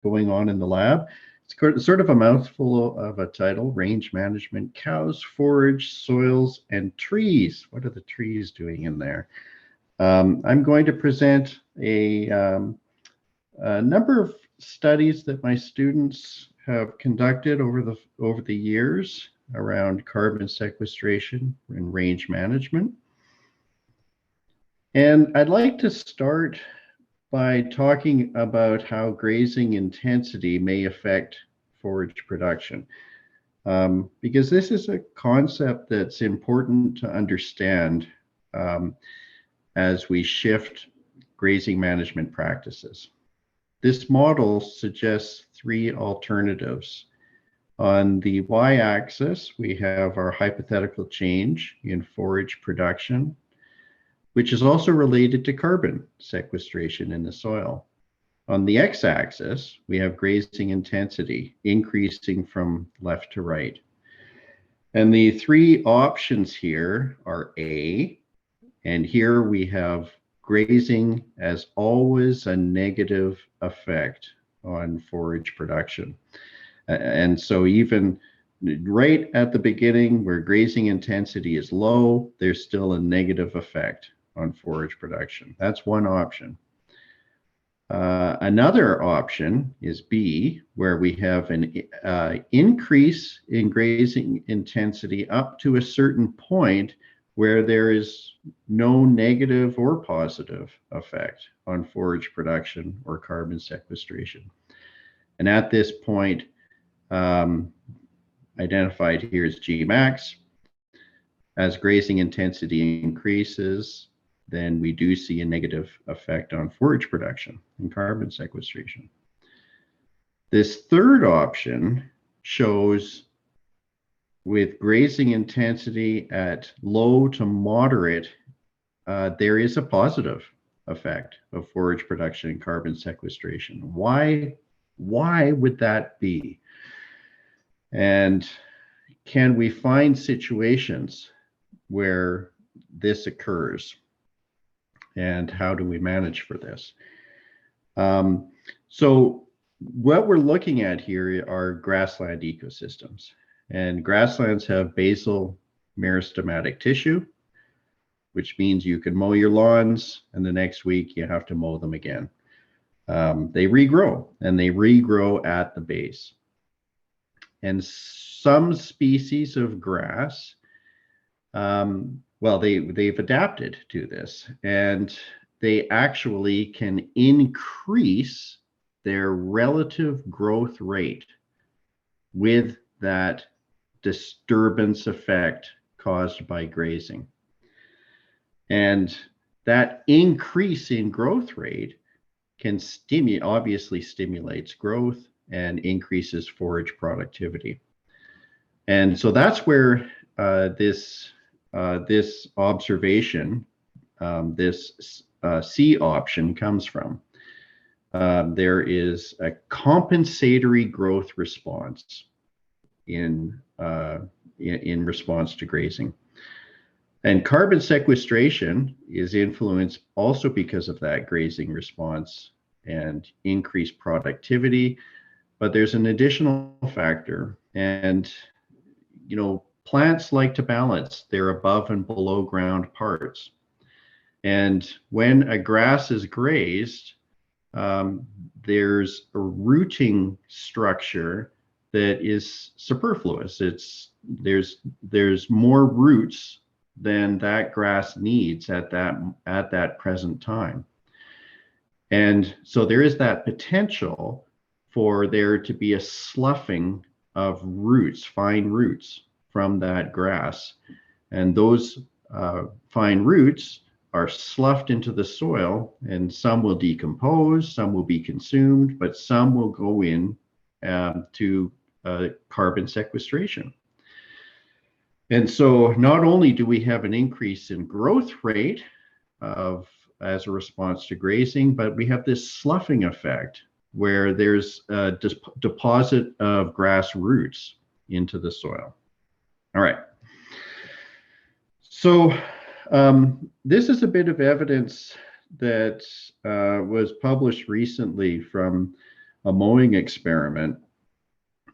going on in the lab. It's sort of a mouthful of a title: Range Management, Cows, Forage, Soils, and Trees. What are the trees doing in there? I'm going to present a number of studies that my students have conducted over the years around carbon sequestration and range management. And I'd like to start by talking about how grazing intensity may affect forage production, because this is a concept that's important to understand as we shift grazing management practices. This model suggests three alternatives. On the y-axis, we have our hypothetical change in forage production, which is also related to carbon sequestration in the soil. On the x-axis, we have grazing intensity increasing from left to right. And the three options here are A, and here we have grazing as always a negative effect on forage production. And so even right at the beginning where grazing intensity is low, there's still a negative effect on forage production. That's one option. Another option is B, where we have an increase in grazing intensity up to a certain point where there is no negative or positive effect on forage production or carbon sequestration. And at this point, identified here as G max, as grazing intensity increases, then we do see a negative effect on forage production and carbon sequestration. This third option shows with grazing intensity at low to moderate, there is a positive effect of forage production and carbon sequestration. Why would that be? And can we find situations where this occurs? And how do we manage for this? So what we're looking at here are grassland ecosystems. And grasslands have basal meristematic tissue, which means you can mow your lawns and the next week you have to mow them again. They regrow, and they regrow at the base. And some species of grass, well, they've adapted to this, and they actually can increase their relative growth rate with that disturbance effect caused by grazing. And that increase in growth rate can obviously stimulates growth and increases forage productivity. And so that's where this observation, this C option comes from. There is a compensatory growth response in response to grazing. And carbon sequestration is influenced also because of that grazing response and increased productivity. But there's an additional factor, and plants like to balance their above and below ground parts. And when a grass is grazed, there's a rooting structure that is superfluous. There's more roots than that grass needs at that present time. And so there is that potential for there to be a sloughing of roots, fine roots from that grass. And those fine roots are sloughed into the soil, and some will decompose, some will be consumed, but some will go in to carbon sequestration. And so not only do we have an increase in growth rate as a response to grazing, but we have this sloughing effect where there's a deposit of grass roots into the soil. All right. So this is a bit of evidence that was published recently from a mowing experiment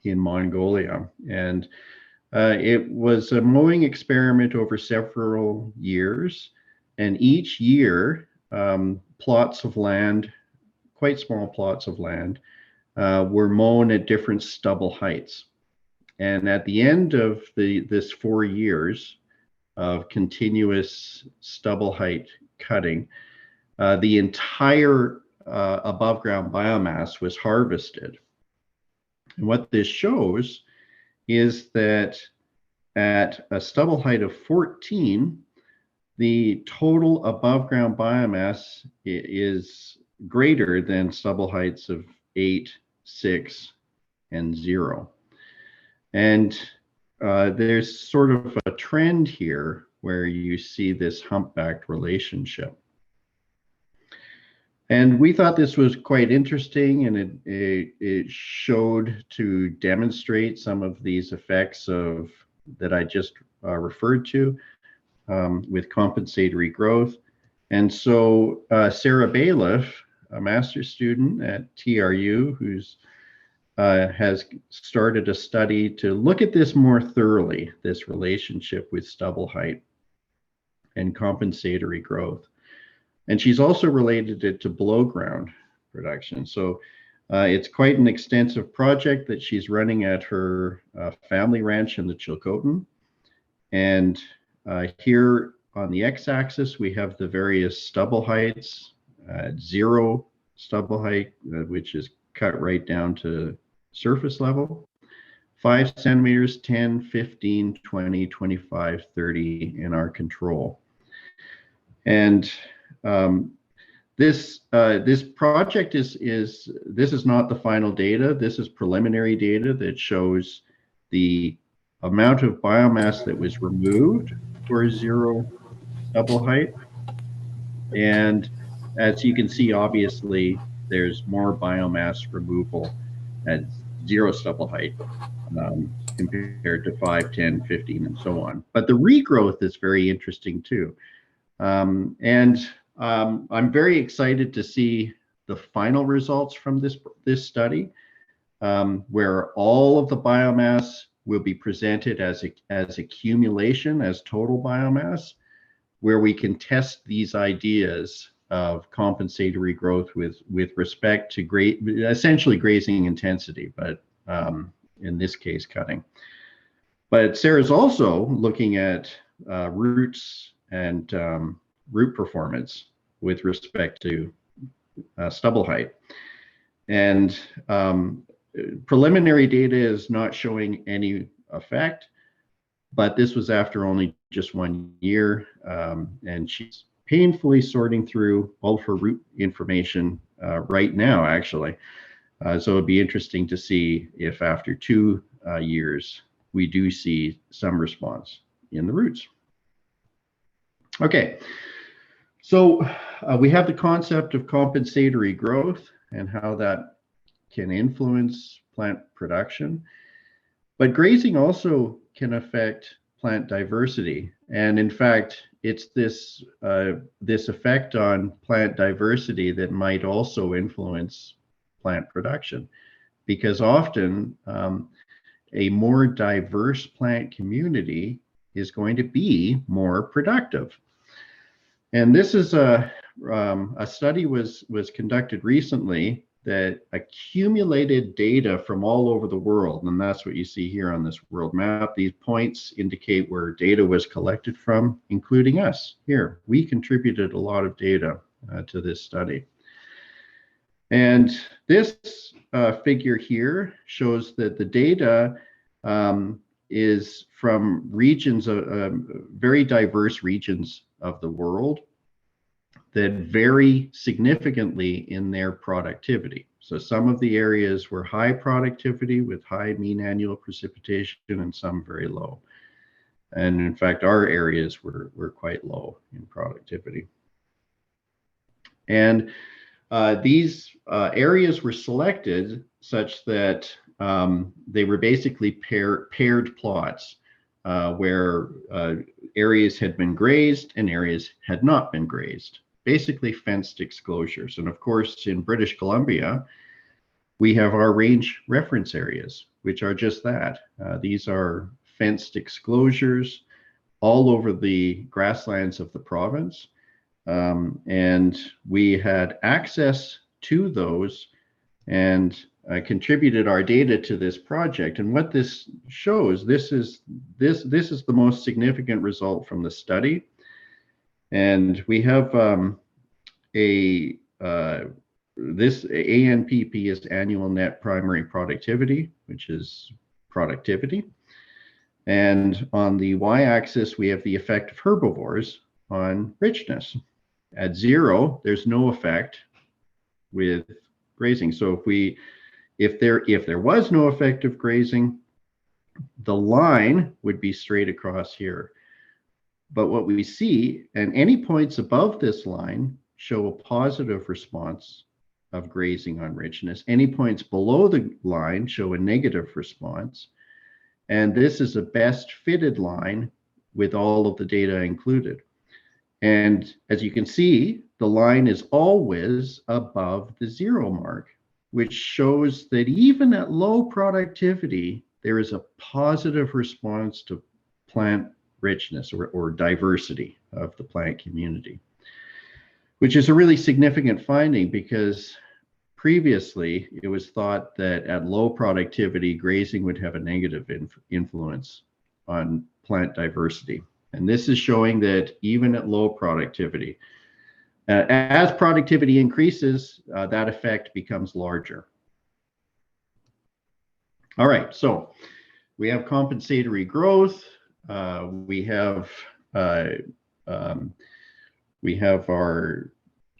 in Mongolia. And it was a mowing experiment over several years. And each year, plots of land, quite small plots of land, were mown at different stubble heights. And at the end of this 4 years of continuous stubble height cutting, the entire above ground biomass was harvested. And what this shows is that at a stubble height of 14, the total above ground biomass is greater than stubble heights of 8, 6, and 0. And there's sort of a trend here where you see this humpbacked relationship. And we thought this was quite interesting, and it showed to demonstrate some of these effects that I just referred to with compensatory growth. And so Sarah Bailiff, a master's student at TRU, who's has started a study to look at this more thoroughly, this relationship with stubble height and compensatory growth. And she's also related it to below ground production. So it's quite an extensive project that she's running at her family ranch in the Chilcotin. And here on the x-axis, we have the various stubble heights, 0 stubble height, which is cut right down to surface level, 5 centimeters, 10, 15, 20, 25, 30 in our control. And this project this is not the final data. This is preliminary data that shows the amount of biomass that was removed for 0 stubble height. And as you can see, obviously, there's more biomass removal at 0 stubble height compared to 5, 10, 15, and so on. But the regrowth is very interesting too. I'm very excited to see the final results from this study, where all of the biomass will be presented as accumulation, as total biomass, where we can test these ideas of compensatory growth with respect to essentially grazing intensity, but in this case, cutting. But Sarah's also looking at roots and root performance with respect to stubble height. And preliminary data is not showing any effect, but this was after only just 1 year, and she's painfully sorting through all of her root information right now, actually. So it'd be interesting to see if after 2 years, we do see some response in the roots. Okay, so we have the concept of compensatory growth and how that can influence plant production, but grazing also can affect plant diversity. And in fact, it's this effect on plant diversity that might also influence plant production, because often a more diverse plant community is going to be more productive. And this is a study was conducted recently that accumulated data from all over the world, and that's what you see here on this world map. These points indicate where data was collected from, including us here. We contributed a lot of data to this study. And this figure here shows that the data is from regions, very diverse regions of the world that vary significantly in their productivity. So some of the areas were high productivity with high mean annual precipitation and some very low. And in fact, our areas were quite low in productivity. And these areas were selected such that they were basically paired plots where areas had been grazed and areas had not been grazed, basically fenced exclosures. And of course, in British Columbia, We have our range reference areas, which are just that. These are fenced exclosures all over the grasslands of the province. And we had access to those and contributed our data to this project. And what this shows, this is the most significant result from the study. And we have this ANPP is annual net primary productivity, which is productivity. And on the y-axis, we have the effect of herbivores on richness. At 0, there's no effect with grazing. So if there was no effect of grazing, the line would be straight across here. But what we see, and any points above this line show a positive response of grazing on richness. Any points below the line show a negative response. And this is a best fitted line with all of the data included. And as you can see, the line is always above the 0 mark, which shows that even at low productivity, there is a positive response to plant richness or diversity of the plant community, which is a really significant finding because previously it was thought that at low productivity, grazing would have a negative influence on plant diversity. And this is showing that even at low productivity, as productivity increases, that effect becomes larger. All right, so we have compensatory growth. We have our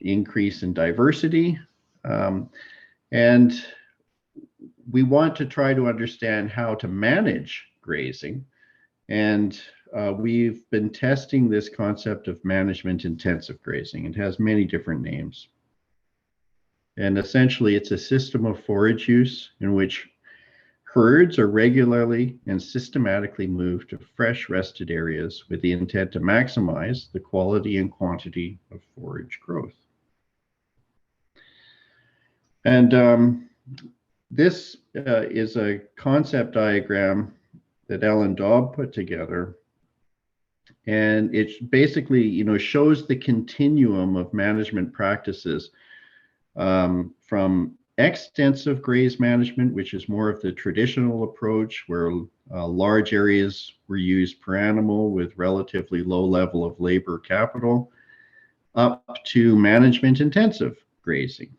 increase in diversity, and we want to try to understand how to manage grazing. And we've been testing this concept of management intensive grazing. It has many different names. And essentially, it's a system of forage use in which herds are regularly and systematically moved to fresh rested areas with the intent to maximize the quality and quantity of forage growth. And this is a concept diagram that Ellen Daub put together. And it basically, shows the continuum of management practices from extensive graze management, which is more of the traditional approach where large areas were used per animal with relatively low level of labor capital, up to management intensive grazing,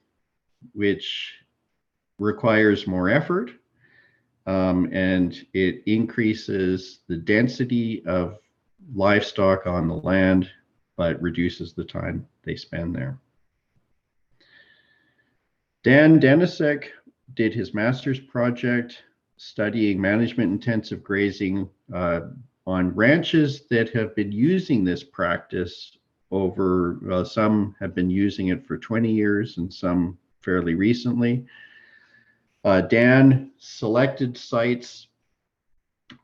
which requires more effort and it increases the density of livestock on the land, but reduces the time they spend there. Dan Denisek did his master's project studying management intensive grazing on ranches that have been using this practice over, some have been using it for 20 years and some fairly recently. Dan selected sites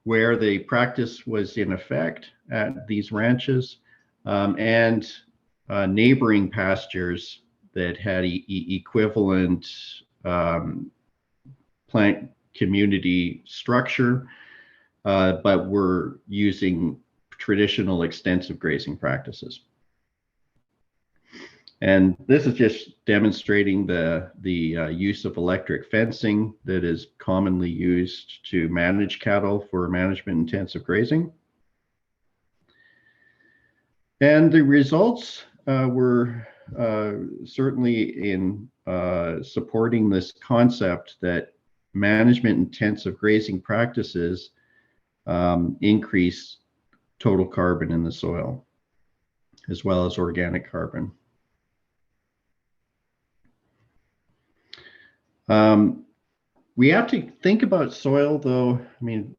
where the practice was in effect at these ranches and neighboring pastures that had equivalent plant community structure, but were using traditional extensive grazing practices. And this is just demonstrating the use of electric fencing that is commonly used to manage cattle for management intensive grazing. And the results were certainly in supporting this concept that management intensive grazing practices increase total carbon in the soil, as well as organic carbon. We have to think about soil, though. I mean,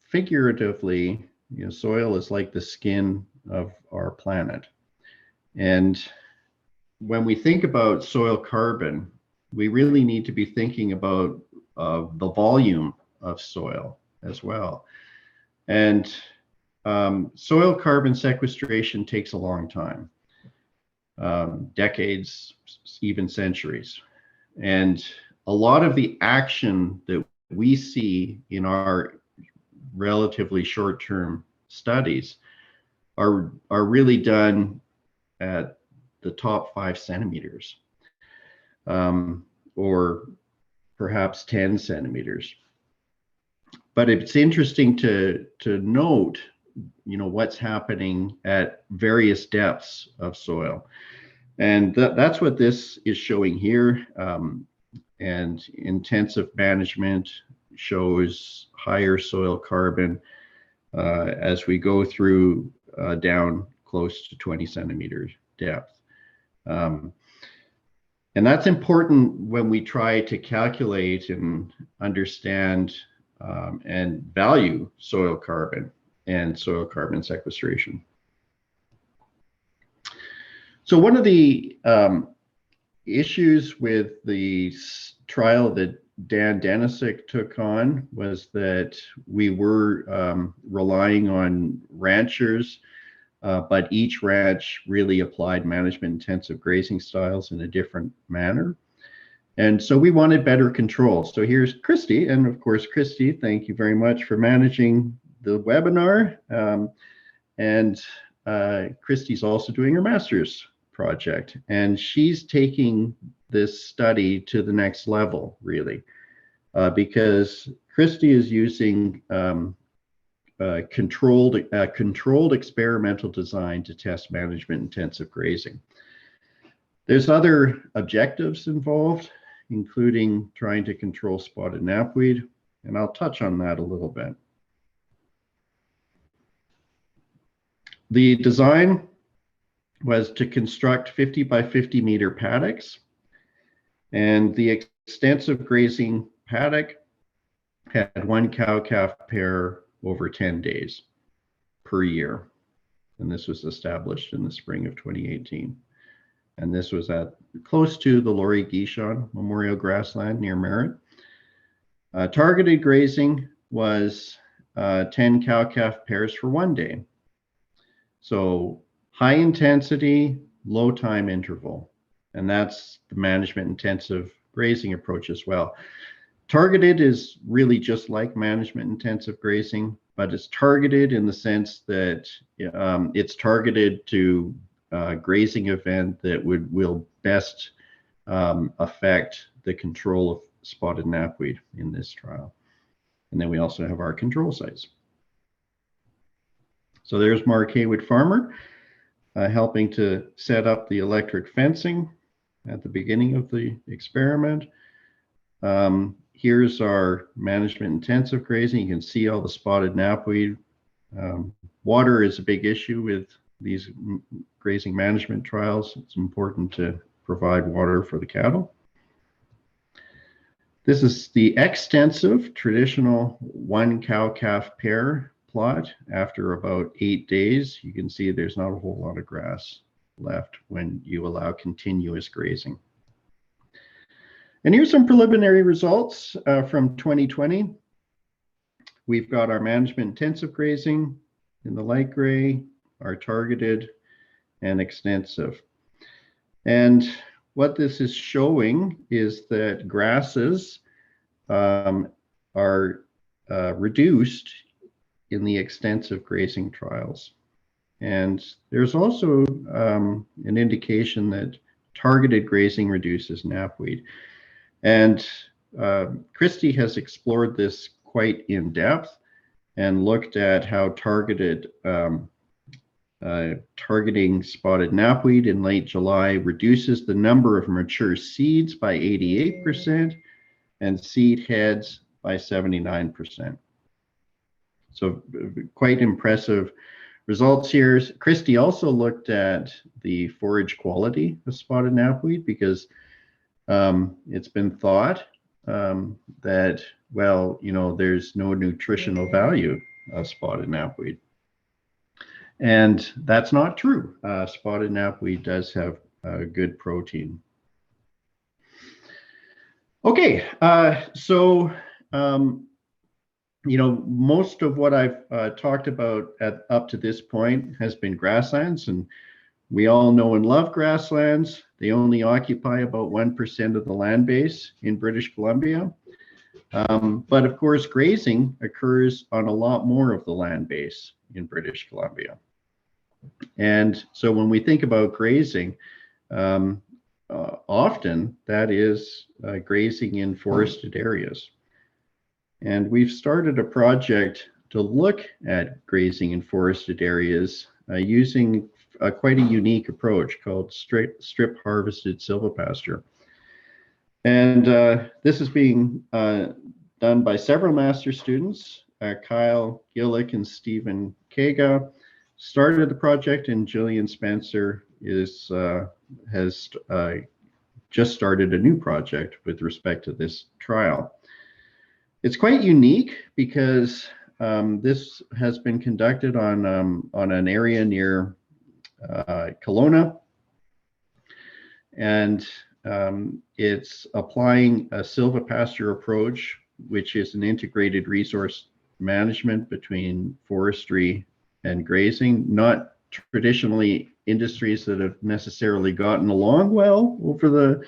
figuratively, soil is like the skin of our planet. And when we think about soil carbon, we really need to be thinking about the volume of soil as well. And soil carbon sequestration takes a long time, decades, even centuries. And a lot of the action that we see in our relatively short-term studies are really done at the top 5 centimeters, or perhaps 10 centimeters. But it's interesting to note, what's happening at various depths of soil. And that's what this is showing here. And intensive management shows higher soil carbon as we go through down close to 20 centimeters depth. And that's important when we try to calculate and understand and value soil carbon and soil carbon sequestration. So one of the issues with the trial that Dan Denisick took on was that we were relying on ranchers, but each ranch really applied management intensive grazing styles in a different manner. And so we wanted better control. So here's Christy, and of course, Christy, thank you very much for managing the webinar. And Christy's also doing her master's project, and she's taking this study to the next level, really, because Christy is using controlled experimental design to test management intensive grazing. There's other objectives involved, including trying to control spotted knapweed, and I'll touch on that a little bit. The design was to construct 50 by 50 meter paddocks, and the extensive grazing paddock had 1 cow-calf pair over 10 days per year. And this was established in the spring of 2018. And this was at close to the Laurie Guichon Memorial Grassland near Merritt. Targeted grazing was 10 cow-calf pairs for 1 day. So high intensity, low time interval. And that's the management intensive grazing approach as well. Targeted is really just like management intensive grazing, but it's targeted in the sense that it's targeted to a grazing event that will best affect the control of spotted knapweed in this trial. And then we also have our control sites. So there's Mark Haywood Farmer helping to set up the electric fencing at the beginning of the experiment. Here's our management intensive grazing. You can see all the spotted knapweed. Water is a big issue with these grazing management trials. It's important to provide water for the cattle. This is the extensive traditional 1 cow-calf pair plot. After about 8 days, you can see there's not a whole lot of grass left when you allow continuous grazing. And here's some preliminary results from 2020. We've got our management intensive grazing in the light gray, our targeted and extensive. And what this is showing is that grasses are reduced in the extensive grazing trials. And there's also an indication that targeted grazing reduces knapweed. And Christy has explored this quite in depth and looked at how targeting spotted knapweed in late July reduces the number of mature seeds by 88% and seed heads by 79%. So quite impressive results here. Christy also looked at the forage quality of spotted knapweed because it's been thought that, well, there's no nutritional value of spotted knapweed. And that's not true. Spotted knapweed does have good protein. Okay, so most of what I've talked about up to this point has been grasslands, and We all know and love grasslands. They only occupy about 1% of the land base in British Columbia. But of course, grazing occurs on a lot more of the land base in British Columbia. And so when we think about grazing, often that is grazing in forested areas. And we've started a project to look at grazing in forested areas using quite a unique approach called strip harvested silvopasture. And this is being done by several master students. Kyle Gillick and Stephen Kaga started the project, and Jillian Spencer has just started a new project with respect to this trial. It's quite unique because this has been conducted on an area near Kelowna, and it's applying a silvopasture approach, which is an integrated resource management between forestry and grazing, not traditionally industries that have necessarily gotten along well over the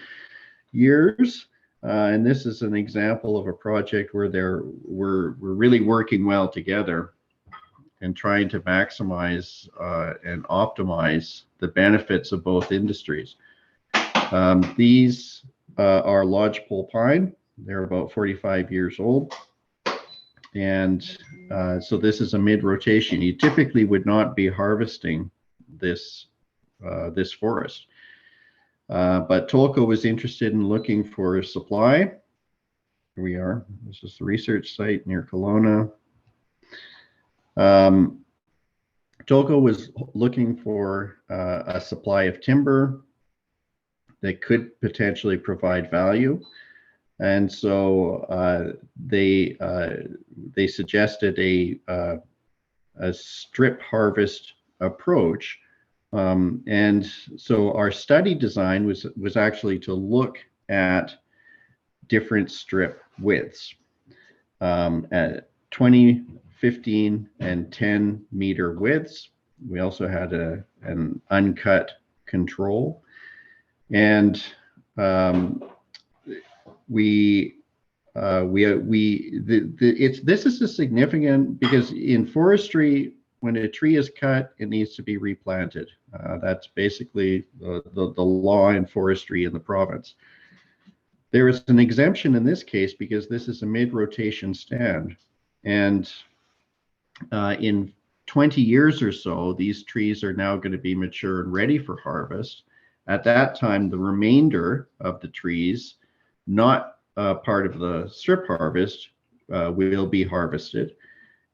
years. And this is an example of a project where we're really working well together and trying to maximize and optimize the benefits of both industries. These are Lodgepole Pine. They're about 45 years old. And so this is a mid-rotation. You typically would not be harvesting this forest. But Tolko was interested in looking for a supply. Here we are. This is the research site near Kelowna. Tolko was looking for a supply of timber that could potentially provide value. And so they suggested a strip harvest approach. And so our study design was actually to look at different strip widths at 20, 15, and 10 meter widths. We also had an uncut control. And this is a significant, because in forestry, when a tree is cut, it needs to be replanted. That's basically the law in forestry in the province. There is an exemption in this case because this is a mid-rotation stand. And in 20 years or so, these trees are now going to be mature and ready for harvest. At that time, the remainder of the trees, not part of the strip harvest, will be harvested.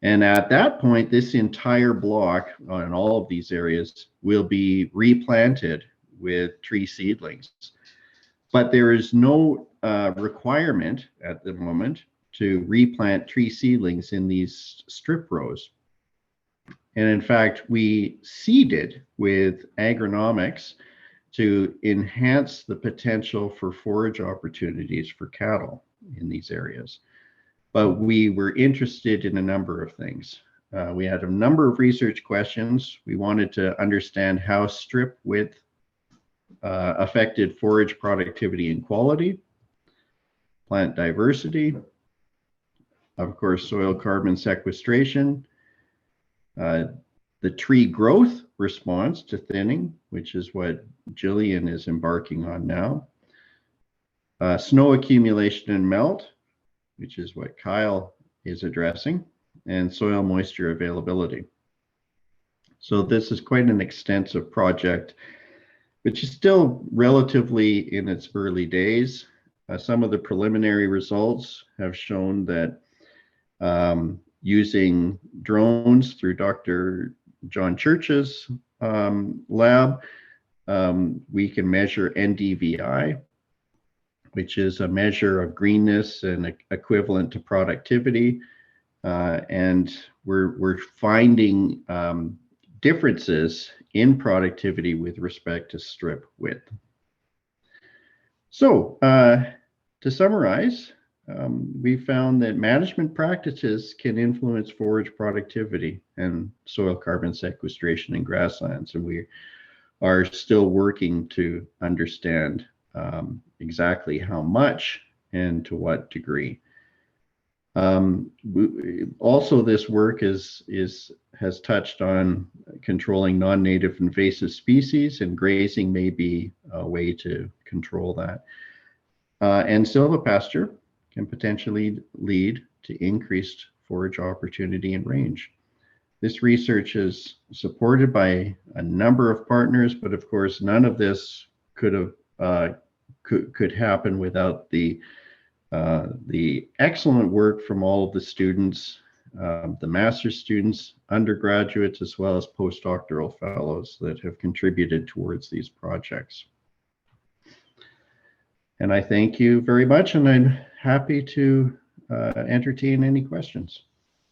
And at that point, this entire block on all of these areas will be replanted with tree seedlings. But there is no requirement at the moment to replant tree seedlings in these strip rows. And in fact, we seeded with agronomics to enhance the potential for forage opportunities for cattle in these areas. But we were interested in a number of things. We had a number of research questions. We wanted to understand how strip width affected forage productivity and quality, plant diversity, of course, soil carbon sequestration, the tree growth response to thinning, which is what Jillian is embarking on now, snow accumulation and melt, which is what Kyle is addressing, and soil moisture availability. So this is quite an extensive project, which is still relatively in its early days. Some of the preliminary results have shown that using drones through Dr. John Church's lab, we can measure NDVI, which is a measure of greenness and equivalent to productivity. And we're finding differences in productivity with respect to strip width. So to summarize, we found that management practices can influence forage productivity and soil carbon sequestration in grasslands. And are still working to understand exactly how much and to what degree. Also, this work has touched on controlling non-native invasive species, and grazing may be a way to control that. And silvopasture can potentially lead to increased forage opportunity and range. This research is supported by a number of partners, but of course, none of this could happen without the excellent work from all of the students, the master's students, undergraduates, as well as postdoctoral fellows that have contributed towards these projects. And I thank you very much, and I'm happy to entertain any questions.